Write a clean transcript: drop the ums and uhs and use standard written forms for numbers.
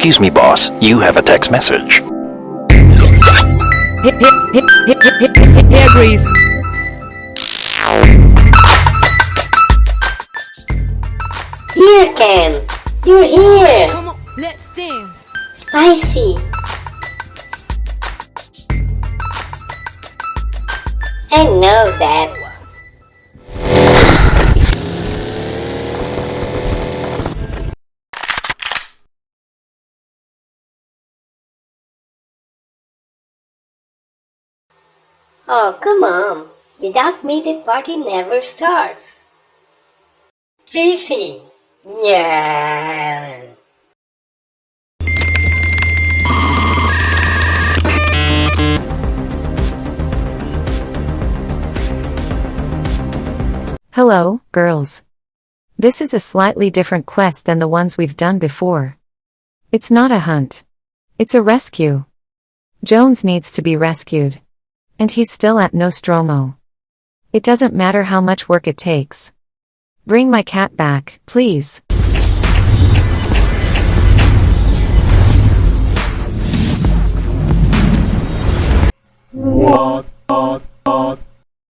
Excuse me, boss. You have a text message. Hair grease. Here, Ken. You're here. Come on, let's dance. Spicy. I know that. Oh, come on. Without me, the party never starts. Tracy. Yeah. Hello, girls. This is a slightly different quest than the ones we've done before. It's not a hunt. It's a rescue. Jones needs to be rescued. And he's still at Nostromo. It doesn't matter how much work it takes. Bring my cat back, please.